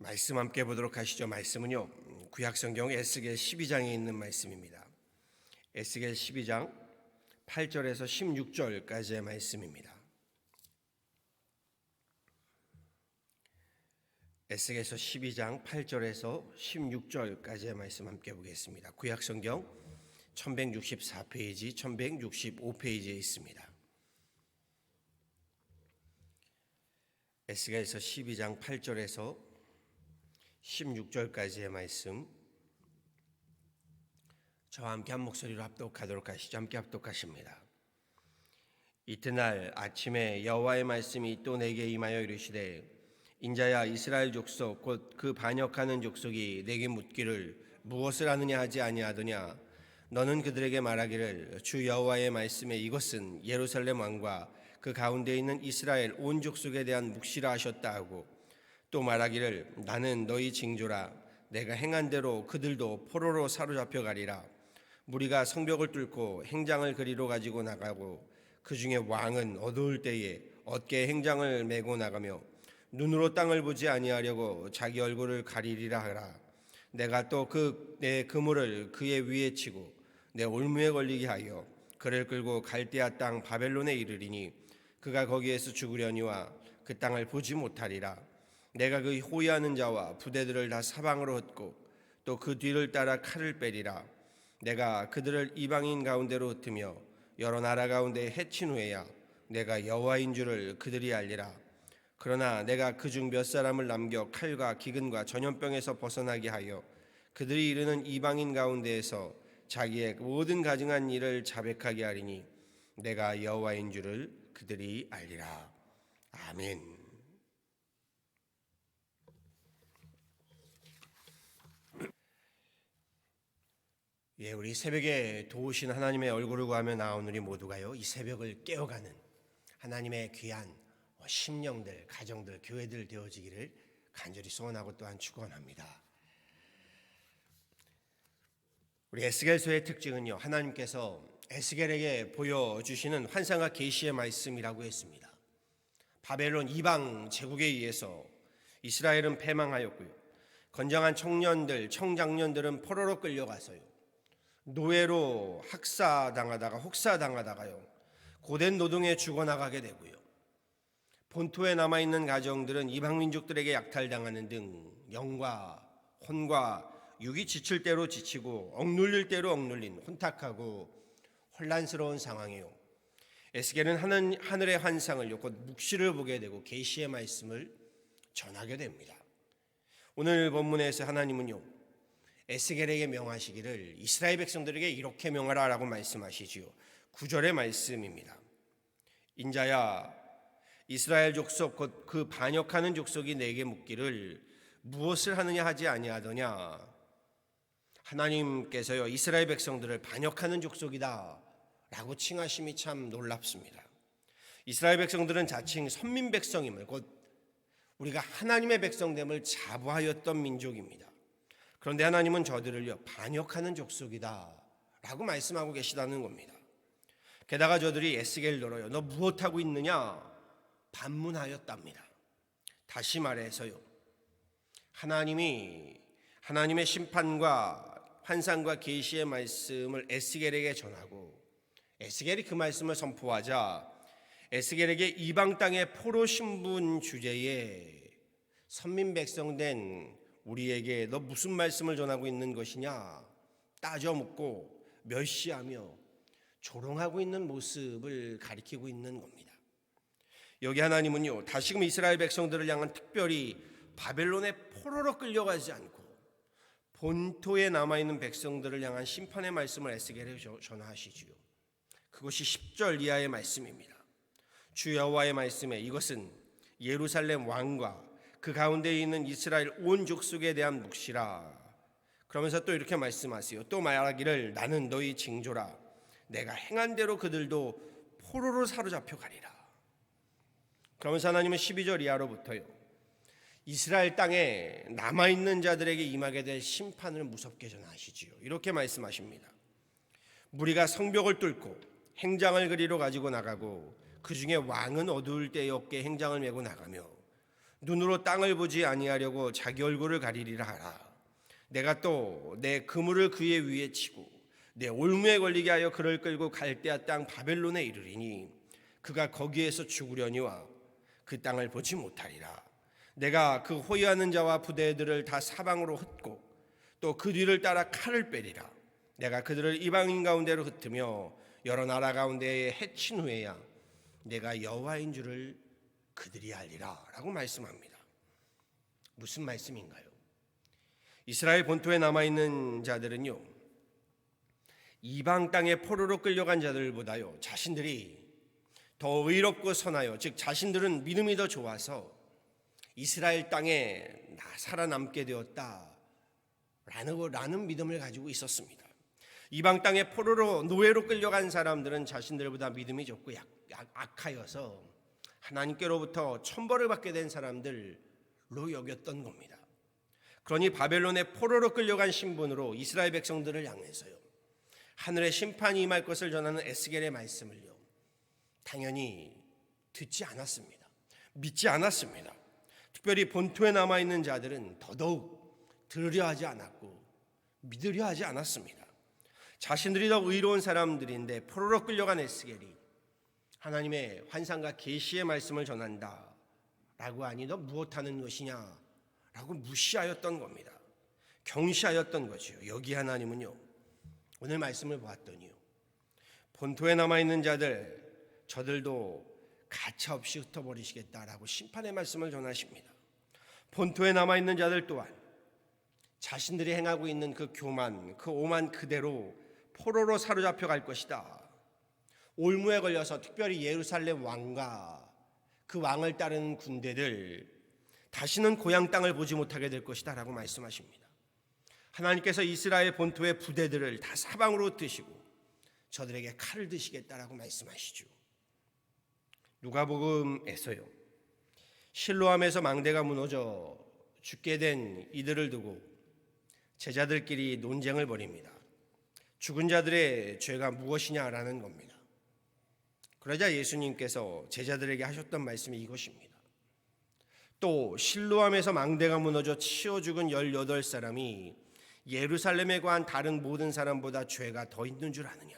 말씀 함께 보도록 하시죠. 말씀은요, 구약성경 에스겔 12장에 있는 말씀입니다. 에스겔 12장 8절에서 16절까지의 말씀입니다. 에스겔서 12장 8절에서 16절까지의 말씀 함께 보겠습니다. 구약성경 1164페이지, 1165페이지에 있습니다. 에스겔서 12장 8절에서 16절까지의 말씀, 저와 함께 한 목소리로 합독하도록 하시죠. 함께 합독하십니다. 이튿날 아침에 여호와의 말씀이 또 내게 임하여 이르시되, 인자야, 이스라엘 족속 곧 그 반역하는 족속이 내게 묻기를 무엇을 하느냐 하지 아니하더냐. 너는 그들에게 말하기를, 주 여호와의 말씀에 이것은 예루살렘 왕과 그 가운데 있는 이스라엘 온 족속에 대한 묵시라 하셨다 하고, 또 말하기를, 나는 너희 징조라. 내가 행한 대로 그들도 포로로 사로잡혀 가리라. 무리가 성벽을 뚫고 행장을 그리로 가지고 나가고, 그 중에 왕은 어두울 때에 어깨에 행장을 메고 나가며 눈으로 땅을 보지 아니하려고 자기 얼굴을 가리리라 하라. 내가 또 내 그물을 그의 위에 치고 내 올무에 걸리게 하여 그를 끌고 갈대아 땅 바벨론에 이르리니, 그가 거기에서 죽으려니와 그 땅을 보지 못하리라. 내가 그 호위하는 자와 부대들을 다 사방으로 흩고 또 그 뒤를 따라 칼을 빼리라. 내가 그들을 이방인 가운데로 흩으며 여러 나라 가운데 해친 후에야 내가 여호와인 줄을 그들이 알리라. 그러나 내가 그중 몇 사람을 남겨 칼과 기근과 전염병에서 벗어나게 하여 그들이 이르는 이방인 가운데에서 자기의 모든 가증한 일을 자백하게 하리니, 내가 여호와인 줄을 그들이 알리라. 아멘. 우리 새벽에 도우신 하나님의 얼굴을 구하며 나온 우리 모두가요, 이 새벽을 깨어가는 하나님의 귀한 심령들, 가정들, 교회들 되어지기를 간절히 소원하고 또한 축원합니다. 우리 에스겔서의 특징은요, 하나님께서 에스겔에게 보여주시는 환상과 계시의 말씀이라고 했습니다. 바벨론 이방 제국에 의해서 이스라엘은 패망하였고요, 건장한 청장년들은 포로로 끌려가서요, 노예로 혹사당하다가요, 고된 노동에 죽어나가게 되고요, 본토에 남아있는 가정들은 이방 민족들에게 약탈당하는 등 영과 혼과 육이 지칠 대로 지치고 억눌릴 대로 억눌린 혼탁하고 혼란스러운 상황이요, 에스겔은 하늘의 환상을 곧 묵시를 보게 되고 계시의 말씀을 전하게 됩니다. 오늘 본문에서 하나님은요, 에스겔에게 명하시기를 이스라엘 백성들에게 이렇게 명하라라고 말씀하시지요. 9절의 말씀입니다. 인자야, 이스라엘 족속 곧 그 반역하는 족속이 내게 묻기를 무엇을 하느냐 하지 아니하더냐. 하나님께서요, 이스라엘 백성들을 반역하는 족속이다 라고 칭하심이 참 놀랍습니다. 이스라엘 백성들은 자칭 선민 백성임을, 곧 우리가 하나님의 백성됨을 자부하였던 민족입니다. 그런데 하나님은 저들을요, 반역하는 족속이다 라고 말씀하고 계시다는 겁니다. 게다가 저들이 에스겔더러요, 너 무엇하고 있느냐 반문하였답니다. 다시 말해서요, 하나님의 심판과 환상과 계시의 말씀을 에스겔에게 전하고, 에스겔이 그 말씀을 선포하자 에스겔에게 이방 땅의 포로 신분 주제에 선민 백성 된 우리에게 너 무슨 말씀을 전하고 있는 것이냐 따져 묻고 멸시하며 조롱하고 있는 모습을 가리키고 있는 겁니다. 여기 하나님은요, 다시금 이스라엘 백성들을 향한 특별히 바벨론의 포로로 끌려가지 않고 본토에 남아있는 백성들을 향한 심판의 말씀을 에스겔에 전하시지요. 그것이 10절 이하의 말씀입니다. 주 여호와의 말씀에 이것은 예루살렘 왕과 그 가운데 있는 이스라엘 온 족속에 대한 묵시라. 그러면서 또 이렇게 말씀하세요. 또 말하기를, 나는 너희 징조라. 내가 행한 대로 그들도 포로로 사로잡혀 가리라. 그러면서 하나님은 12절 이하로부터요, 이스라엘 땅에 남아있는 자들에게 임하게 될 심판을 무섭게 전하시지요. 이렇게 말씀하십니다. 무리가 성벽을 뚫고 행장을 그리로 가지고 나가고, 그 중에 왕은 어두울 때에 어깨에 행장을 메고 나가며 눈으로 땅을 보지 아니하려고 자기 얼굴을 가리리라 하라. 내가 또 내 그물을 그의 위에 치고 내 올무에 걸리게 하여 그를 끌고 갈대아 땅 바벨론에 이르리니 그가 거기에서 죽으려니와 그 땅을 보지 못하리라. 내가 그 호위하는 자와 부대들을 다 사방으로 흩고 또 그 뒤를 따라 칼을 빼리라. 내가 그들을 이방인 가운데로 흩으며 여러 나라 가운데에 해친 후에야 내가 여호와인 줄을 그들이 알리라 라고 말씀합니다. 무슨 말씀인가요? 이스라엘 본토에 남아있는 자들은요, 이방 땅에 포로로 끌려간 자들보다요 자신들이 더 의롭고 선하여, 즉 자신들은 믿음이 더 좋아서 이스라엘 땅에 살아남게 되었다라는 믿음을 가지고 있었습니다. 이방 땅에 포로로 노예로 끌려간 사람들은 자신들보다 믿음이 좋고 악하여서 하나님께로부터 천벌을 받게 된 사람들로 여겼던 겁니다. 그러니 바벨론의 포로로 끌려간 신분으로 이스라엘 백성들을 향해서요, 하늘의 심판이 임할 것을 전하는 에스겔의 말씀을요, 당연히 듣지 않았습니다. 믿지 않았습니다. 특별히 본토에 남아있는 자들은 더더욱 들으려 하지 않았고 믿으려 하지 않았습니다. 자신들이 더 의로운 사람들인데 포로로 끌려간 에스겔이 하나님의 환상과 계시의 말씀을 전한다 라고 하니 너 무엇하는 것이냐 라고 무시하였던 겁니다. 경시하였던 거지요. 여기 하나님은요, 오늘 말씀을 보았더니요, 본토에 남아있는 자들, 저들도 가차없이 흩어버리시겠다라고 심판의 말씀을 전하십니다. 본토에 남아있는 자들 또한 자신들이 행하고 있는 그 교만, 그 오만 그대로 포로로 사로잡혀 갈 것이다. 올무에 걸려서 특별히 예루살렘 왕과 그 왕을 따르는 군대들 다시는 고향 땅을 보지 못하게 될 것이다 라고 말씀하십니다. 하나님께서 이스라엘 본토의 부대들을 다 사방으로 드시고 저들에게 칼을 드시겠다라고 말씀하시죠. 누가복음에서요, 실로암에서 망대가 무너져 죽게 된 이들을 두고 제자들끼리 논쟁을 벌입니다. 죽은 자들의 죄가 무엇이냐라는 겁니다. 그러자 예수님께서 제자들에게 하셨던 말씀이 이것입니다. 또 실로암에서 망대가 무너져 치어 죽은 18사람이 예루살렘에 관한 다른 모든 사람보다 죄가 더 있는 줄 아느냐?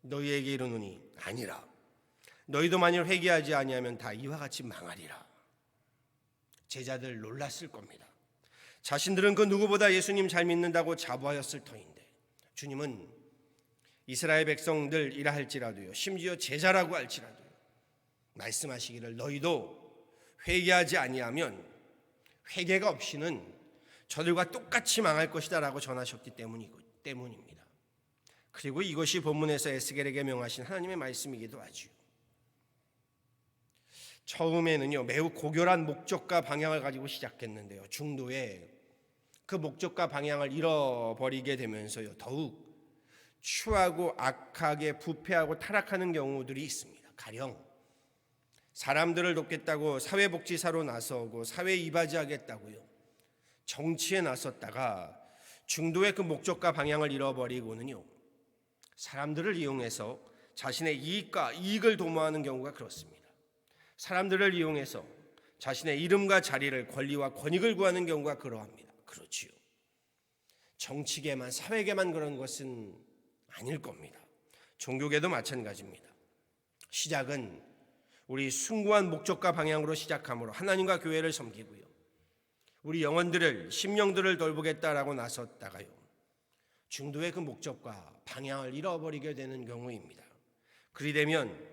너희에게 이르노니 아니라. 너희도 만일 회개하지 아니하면 다 이와 같이 망하리라. 제자들 놀랐을 겁니다. 자신들은 그 누구보다 예수님 잘 믿는다고 자부하였을 터인데 주님은 이스라엘 백성들이라 할지라도요, 심지어 제자라고 할지라도요, 말씀하시기를 너희도 회개하지 아니하면 회개가 없이는 저들과 똑같이 망할 것이다 라고 전하셨기 때문입니다. 그리고 이것이 본문에서 에스겔에게 명하신 하나님의 말씀이기도 하죠. 처음에는요, 매우 고결한 목적과 방향을 가지고 시작했는데요, 중도에 그 목적과 방향을 잃어버리게 되면서요, 더욱 추하고 악하게 부패하고 타락하는 경우들이 있습니다. 가령 사람들을 돕겠다고 사회복지사로 나서고 사회 이바지하겠다고요, 정치에 나섰다가 중도의 그 목적과 방향을 잃어버리고는요, 사람들을 이용해서 자신의 이익을 도모하는 경우가 그렇습니다. 사람들을 이용해서 자신의 이름과 자리를, 권리와 권익을 구하는 경우가 그러합니다. 그렇지요. 정치계만, 사회계만 그런 것은 아닐 겁니다. 종교계도 마찬가지입니다. 시작은 우리 숭고한 목적과 방향으로 시작함으로 하나님과 교회를 섬기고요, 우리 영혼들을, 심령들을 돌보겠다라고 나섰다가요, 중도의 그 목적과 방향을 잃어버리게 되는 경우입니다. 그리 되면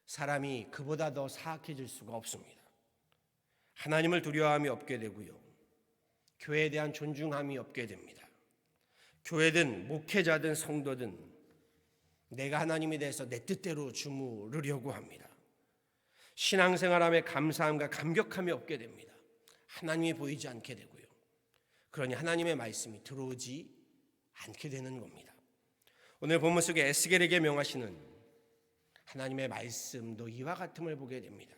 사람이 그보다 더 사악해질 수가 없습니다. 하나님을 두려워함이 없게 되고요, 교회에 대한 존중함이 없게 됩니다. 교회든 목회자든 성도든 내가 하나님에 대해서 내 뜻대로 주무르려고 합니다. 신앙생활함에 감사함과 감격함이 없게 됩니다. 하나님이 보이지 않게 되고요, 그러니 하나님의 말씀이 들어오지 않게 되는 겁니다. 오늘 본문 속에 에스겔에게 명하시는 하나님의 말씀도 이와 같음을 보게 됩니다.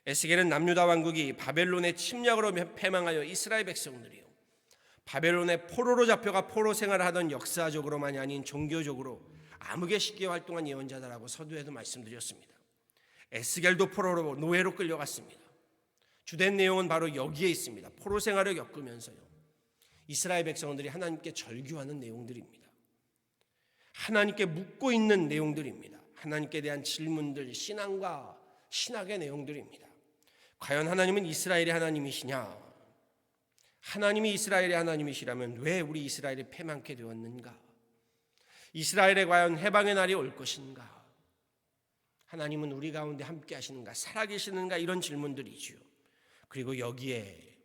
에스겔은 남유다 왕국이 바벨론의 침략으로 패망하여 이스라엘 백성들이요, 바벨론의 포로로 잡혀가 포로 생활을 하던 역사적으로만이 아닌 종교적으로 암흑의 시기에 활동한 예언자다라고 서두에도 말씀드렸습니다. 에스겔도 포로로, 노예로 끌려갔습니다. 주된 내용은 바로 여기에 있습니다. 포로 생활을 겪으면서요, 이스라엘 백성들이 하나님께 절규하는 내용들입니다. 하나님께 묻고 있는 내용들입니다. 하나님께 대한 질문들, 신앙과 신학의 내용들입니다. 과연 하나님은 이스라엘의 하나님이시냐? 하나님이 이스라엘의 하나님이시라면 왜 우리 이스라엘이 패망케 되었는가? 이스라엘에 과연 해방의 날이 올 것인가? 하나님은 우리 가운데 함께 하시는가? 살아계시는가? 이런 질문들이지요. 그리고 여기에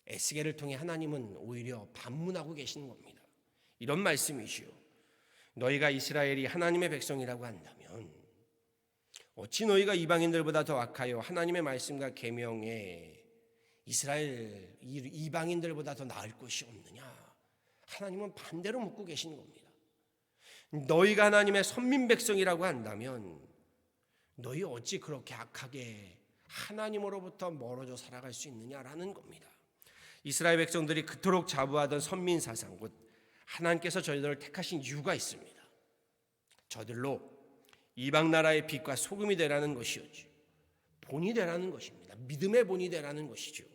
에스겔을 통해 하나님은 오히려 반문하고 계시는 겁니다. 이런 말씀이지요. 너희가 이스라엘이 하나님의 백성이라고 한다면 어찌 너희가 이방인들보다 더 악하여 하나님의 말씀과 계명에 이스라엘 이방인들보다 더 나을 것이 없느냐? 하나님은 반대로 묻고 계시는 겁니다. 너희가 하나님의 선민 백성이라고 한다면 너희 어찌 그렇게 악하게 하나님으로부터 멀어져 살아갈 수 있느냐라는 겁니다. 이스라엘 백성들이 그토록 자부하던 선민 사상, 곧 하나님께서 저희들을 택하신 이유가 있습니다. 저들로 이방 나라의 빛과 소금이 되라는 것이었죠. 본이 되라는 것입니다. 믿음의 본이 되라는 것이죠.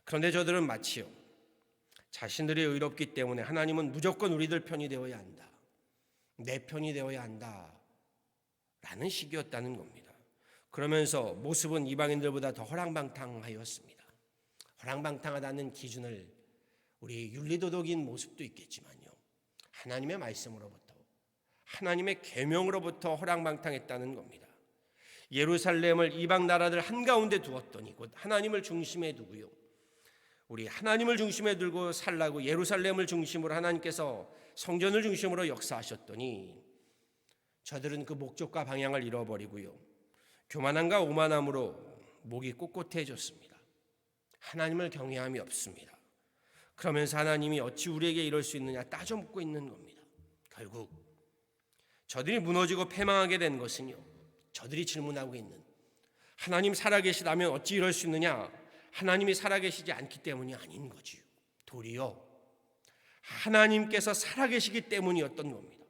그런데 저들은 마치요, 자신들이 의롭기 때문에 하나님은 무조건 우리들 편이 되어야 한다, 내 편이 되어야 한다 라는 식이었다는 겁니다. 그러면서 모습은 이방인들보다 더 허랑방탕하였습니다. 허랑방탕하다는 기준을 우리 윤리도덕인 모습도 있겠지만요, 하나님의 말씀으로부터, 하나님의 계명으로부터 허랑방탕했다는 겁니다. 예루살렘을 이방 나라들 한가운데 두었더니, 곧 하나님을 중심에 두고요, 우리 하나님을 중심에 두고 살라고 예루살렘을 중심으로 하나님께서 성전을 중심으로 역사하셨더니 저들은 그 목적과 방향을 잃어버리고요, 교만함과 오만함으로 목이 꼿꼿해졌습니다. 하나님을 경외함이 없습니다. 그러면서 하나님이 어찌 우리에게 이럴 수 있느냐 따져 묻고 있는 겁니다. 결국 저들이 무너지고 패망하게 된 것은요, 저들이 질문하고 있는 하나님 살아계시다면 어찌 이럴 수 있느냐, 하나님이 살아계시지 않기 때문이 아닌 거지요. 도리어 하나님께서 살아계시기 때문이었던 겁니다.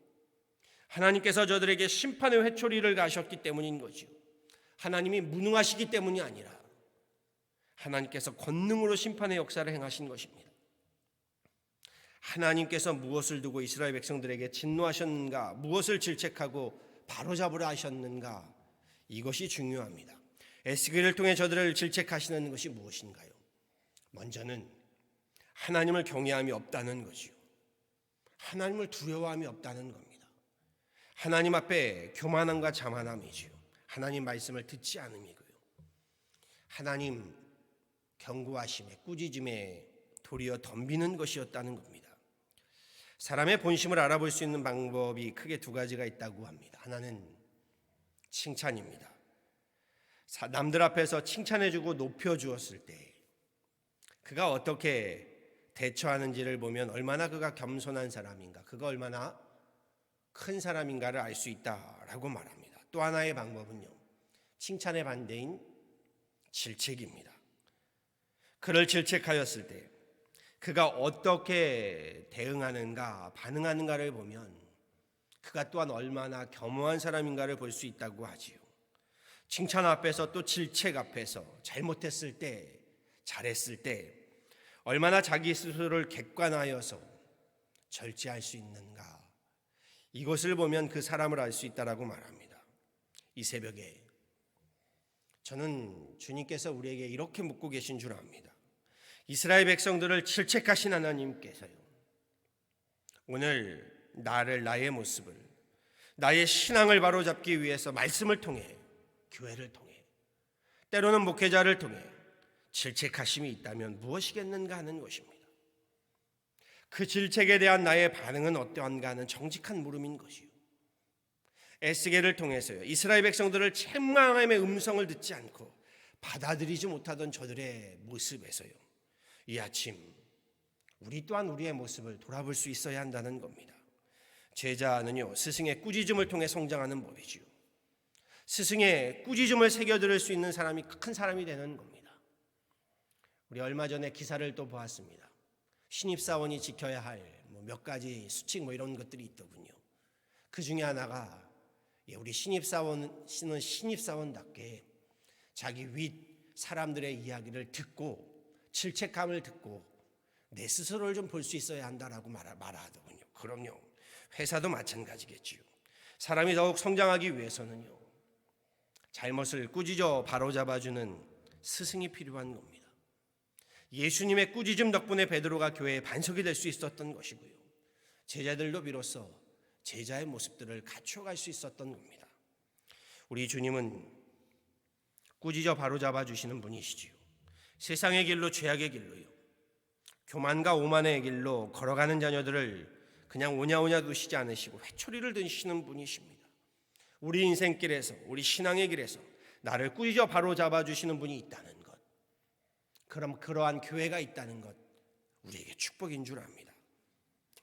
하나님께서 저들에게 심판의 회초리를 가셨기 때문인 거지요. 하나님이 무능하시기 때문이 아니라 하나님께서 권능으로 심판의 역사를 행하신 것입니다. 하나님께서 무엇을 두고 이스라엘 백성들에게 진노하셨는가, 무엇을 질책하고 바로잡으라 하셨는가, 이것이 중요합니다. 에스겔을 통해 저들을 질책하시는 것이 무엇인가요? 먼저는 하나님을 경외함이 없다는 것이요, 하나님을 두려워함이 없다는 겁니다. 하나님 앞에 교만함과 자만함이지요. 하나님 말씀을 듣지 않음이고요, 하나님 경고하심에 꾸짖음에 도리어 덤비는 것이었다는 겁니다. 사람의 본심을 알아볼 수 있는 방법이 크게 두 가지가 있다고 합니다. 하나는 칭찬입니다. 남들 앞에서 칭찬해주고 높여주었을 때 그가 어떻게 대처하는지를 보면 얼마나 그가 겸손한 사람인가, 그가 얼마나 큰 사람인가를 알 수 있다라고 말합니다. 또 하나의 방법은요, 칭찬의 반대인 질책입니다. 그를 질책하였을 때 그가 어떻게 대응하는가, 반응하는가를 보면 그가 또한 얼마나 겸허한 사람인가를 볼 수 있다고 하지요. 칭찬 앞에서 또 질책 앞에서 잘못했을 때, 잘했을 때 얼마나 자기 스스로를 객관하여서 절제할 수 있는가, 이것을 보면 그 사람을 알 수 있다라고 말합니다. 이 새벽에 저는 주님께서 우리에게 이렇게 묻고 계신 줄 압니다. 이스라엘 백성들을 질책하신 하나님께서요, 오늘 나를, 나의 모습을, 나의 신앙을 바로잡기 위해서 말씀을 통해, 교회를 통해, 때로는 목회자를 통해 질책하심이 있다면 무엇이겠는가 하는 것입니다. 그 질책에 대한 나의 반응은 어떠한가 하는 정직한 물음인 것이요, 에스겔을 통해서요, 이스라엘 백성들을 책망함의 음성을 듣지 않고 받아들이지 못하던 저들의 모습에서요, 이 아침 우리 또한 우리의 모습을 돌아볼 수 있어야 한다는 겁니다. 제자는요, 스승의 꾸짖음을 통해 성장하는 법이지요. 스승의 꾸짖음을 새겨들을 수 있는 사람이 큰 사람이 되는 겁니다. 우리 얼마 전에 기사를 또 보았습니다. 신입사원이 지켜야 할 몇 가지 수칙 이런 것들이 있더군요. 그 중에 하나가 우리 신입사원은 신입사원답게 자기 윗 사람들의 이야기를 듣고 질책감을 듣고 내 스스로를 좀 볼 수 있어야 한다라고 말하더군요. 그럼요. 회사도 마찬가지겠지요. 사람이 더욱 성장하기 위해서는요, 잘못을 꾸짖어 바로잡아주는 스승이 필요한 겁니다. 예수님의 꾸짖음 덕분에 베드로가 교회의 반석이 될 수 있었던 것이고요, 제자들도 비로소 제자의 모습들을 갖춰갈 수 있었던 겁니다. 우리 주님은 꾸짖어 바로잡아 주시는 분이시지요. 세상의 길로, 죄악의 길로요, 교만과 오만의 길로 걸어가는 자녀들을 그냥 오냐오냐 두시지 않으시고 회초리를 드시는 분이십니다. 우리 인생길에서, 우리 신앙의 길에서 나를 꾸짖어 바로잡아 주시는 분이 있다는 것, 그럼 그러한 교회가 있다는 것, 우리에게 축복인 줄 압니다.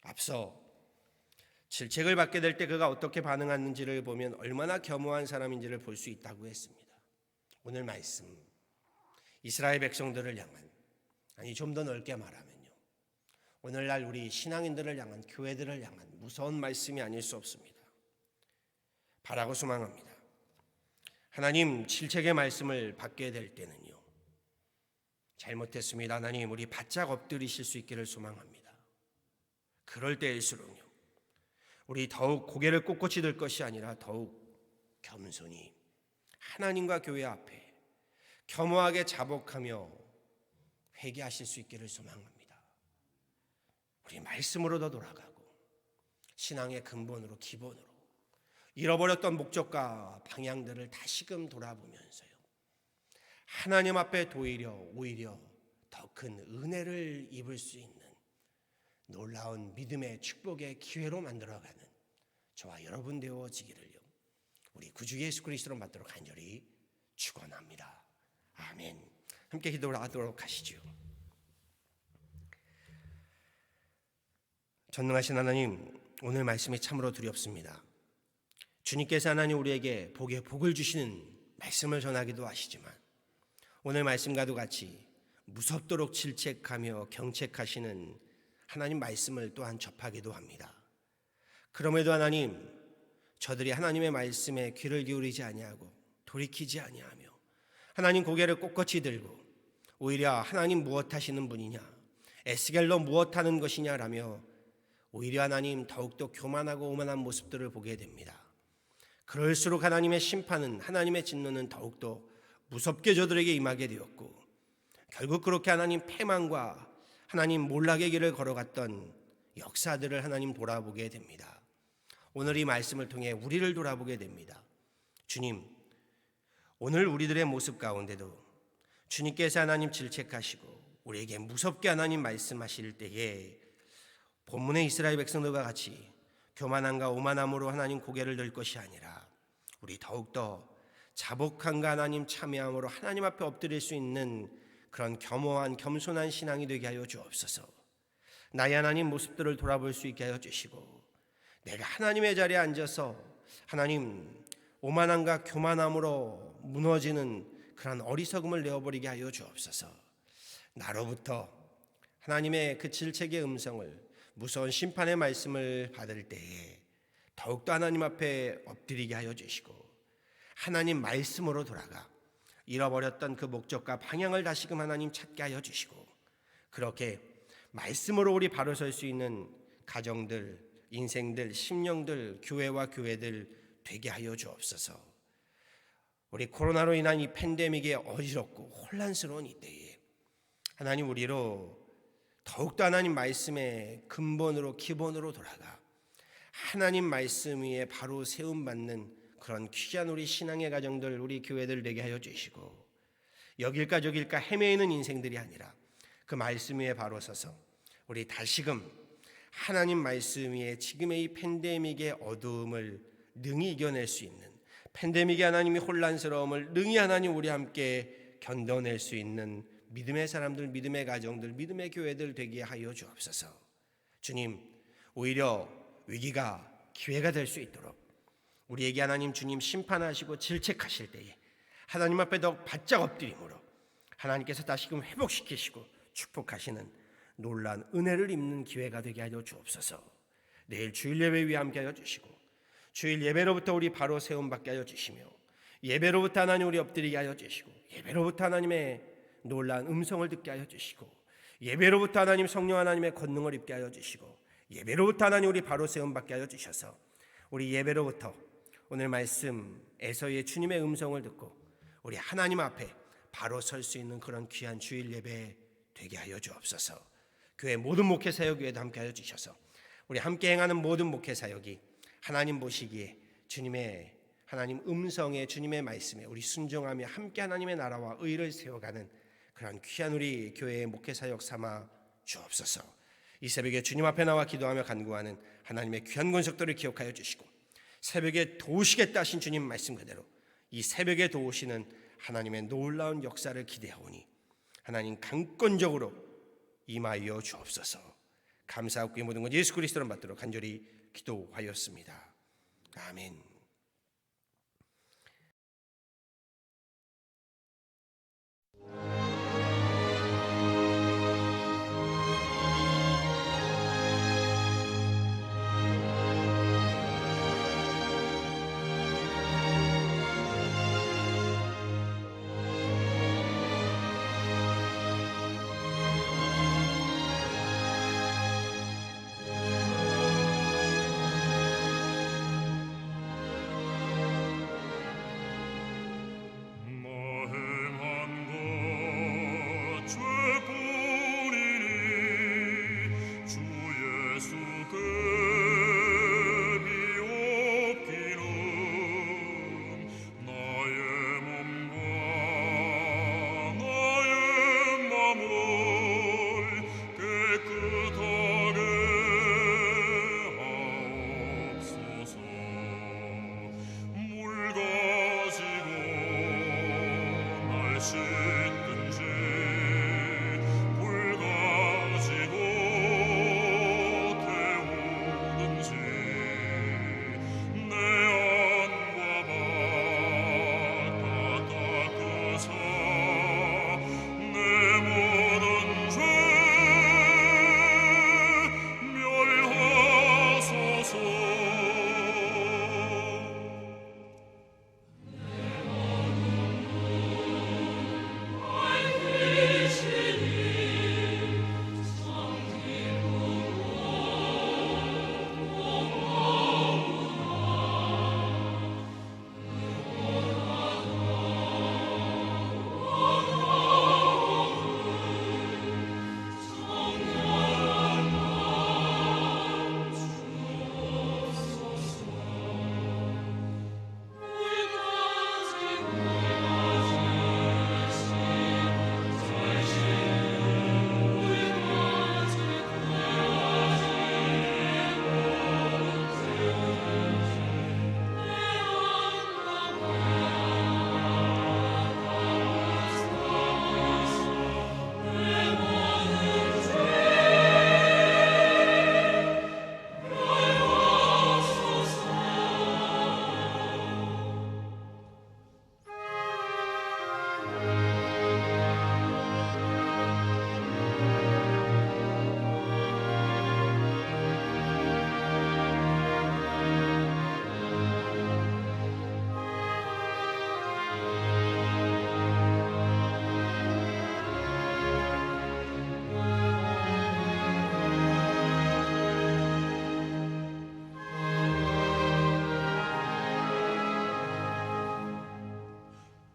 앞서 질책을 받게 될 때 그가 어떻게 반응하는지를 보면 얼마나 겸허한 사람인지를 볼 수 있다고 했습니다. 오늘 말씀, 이스라엘 백성들을 향한, 아니 좀 더 넓게 말하면요, 오늘날 우리 신앙인들을 향한, 교회들을 향한 무서운 말씀이 아닐 수 없습니다. 바라고 소망합니다. 하나님 질책의 말씀을 받게 될 때는요, 잘못했습니다, 하나님 우리 바짝 엎드리실 수 있기를 소망합니다. 그럴 때일수록요, 우리 더욱 고개를 꼿꼿이 들 것이 아니라 더욱 겸손히 하나님과 교회 앞에 겸허하게 자복하며 회개하실 수 있기를 소망합니다. 우리 말씀으로 더 돌아가고 신앙의 근본으로, 기본으로 잃어버렸던 목적과 방향들을 다시금 돌아보면서요, 하나님 앞에 오히려 더 큰 은혜를 입을 수 있는 놀라운 믿음의 축복의 기회로 만들어가는 저와 여러분 되어지기를요, 우리 구주 예수 그리스도로 받도록 간절히 축원합니다. 아멘. 함께 기도하도록 하시죠. 전능하신 하나님, 오늘 말씀이 참으로 두렵습니다. 주님께서 하나님 우리에게 복에 복을 주시는 말씀을 전하기도 하시지만 오늘 말씀과도 같이 무섭도록 질책하며 경책하시는 하나님 말씀을 또한 접하기도 합니다. 그럼에도 하나님, 저들이 하나님의 말씀에 귀를 기울이지 아니하고 돌이키지 아니하며 하나님 고개를 꼿꼿이 들고 오히려 하나님 무엇 하시는 분이냐, 에스겔로 무엇 하는 것이냐라며 오히려 하나님 더욱더 교만하고 오만한 모습들을 보게 됩니다. 그럴수록 하나님의 심판은, 하나님의 진노는 더욱더 무섭게 저들에게 임하게 되었고 결국 그렇게 하나님 패망과 하나님 몰락의 길을 걸어갔던 역사들을 하나님 돌아보게 됩니다. 오늘 이 말씀을 통해 우리를 돌아보게 됩니다. 주님, 오늘 우리들의 모습 가운데도 주님께서 하나님 질책하시고 우리에게 무섭게 하나님 말씀하실 때에 본문의 이스라엘 백성들과 같이 교만함과 오만함으로 하나님 고개를 들 것이 아니라 우리 더욱더 자복함과 하나님 참여함으로 하나님 앞에 엎드릴 수 있는 그런 겸허한 겸손한 신앙이 되게 하여 주옵소서. 나의 하나님 모습들을 돌아볼 수 있게 하여 주시고 내가 하나님의 자리에 앉아서 하나님 오만함과 교만함으로 무너지는 그런 어리석음을 내어버리게 하여 주옵소서. 나로부터 하나님의 그 질책의 음성을, 무서운 심판의 말씀을 받을 때에 더욱더 하나님 앞에 엎드리게 하여 주시고 하나님 말씀으로 돌아가 잃어버렸던 그 목적과 방향을 다시금 하나님 찾게 하여 주시고 그렇게 말씀으로 우리 바로 설 수 있는 가정들, 인생들, 심령들, 교회와 교회들 되게 하여 주옵소서. 우리 코로나로 인한 이 팬데믹의 어지럽고 혼란스러운 이때에 하나님 우리로 더욱더 하나님 말씀의 근본으로, 기본으로 돌아가 하나님 말씀 위에 바로 세움받는 그런 귀한 우리 신앙의 가정들, 우리 교회들 되게 하여 주시고 여길까 저길까 헤매이는 인생들이 아니라 그 말씀 위에 바로 서서 우리 다시금 하나님 말씀 위에 지금의 이 팬데믹의 어두움을 능히 이겨낼 수 있는, 팬데믹의 하나님의 혼란스러움을 능히 하나님 우리 함께 견뎌낼 수 있는 믿음의 사람들, 믿음의 가정들, 믿음의 교회들 되게 하여 주옵소서. 주님, 오히려 위기가 기회가 될 수 있도록 우리에게 하나님 주님 심판하시고 질책하실 때에 하나님 앞에 더 바짝 엎드림으로 하나님께서 다시금 회복시키시고 축복하시는 놀라운 은혜를 입는 기회가 되게 하여 주옵소서. 내일 주일 예배 위에 함께 하여 주시고 주일 예배로부터 우리 바로 세움받게 하여 주시며 예배로부터 하나님 우리 엎드리게 하여 주시고, 예배로부터 하나님의 놀라운 음성을 듣게 하여 주시고, 예배로부터 하나님 성령 하나님의 권능을 입게 하여 주시고, 예배로부터 하나님 우리 바로 세움 받게 하여 주셔서 우리 예배로부터 오늘 말씀 에서의 주님의 음성을 듣고 우리 하나님 앞에 바로 설 수 있는 그런 귀한 주일 예배 되게 하여 주옵소서. 교회 모든 목회 사역에도 함께 하여 주셔서 우리 함께 행하는 모든 목회 사역이 하나님 보시기에 주님의 하나님 음성에, 주님의 말씀에 우리 순종하며 함께 하나님의 나라와 의를 세워가는 그런 귀한 우리 교회의 목회 사역 삼아 주옵소서. 이 새벽에 주님 앞에 나와 기도하며 간구하는 하나님의 귀한 권속들을 기억하여 주시고, 새벽에 도우시겠다 하신 주님 말씀 그대로 이 새벽에 도우시는 하나님의 놀라운 역사를 기대하오니 하나님 강권적으로 임하여 주옵소서. 감사하고 이 모든 것 예수 그리스도를 받도록 간절히 기도하였습니다. 아멘.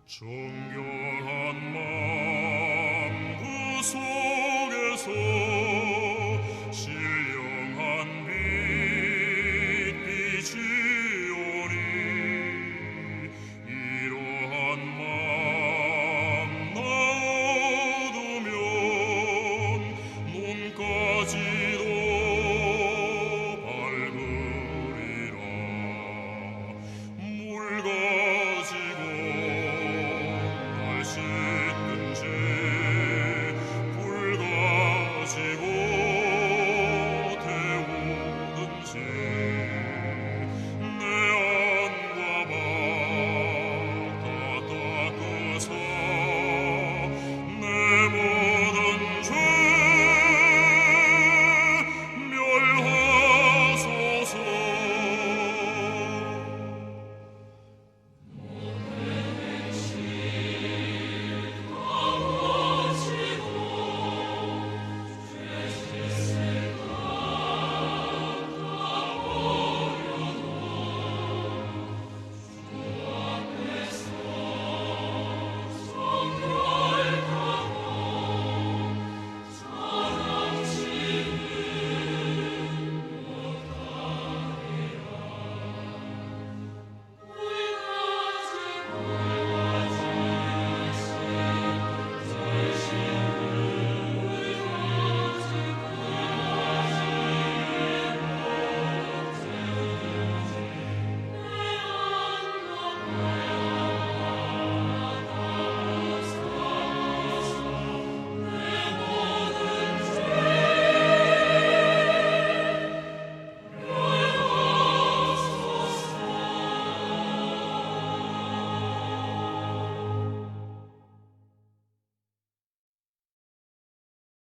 정결한 마음 그 속에서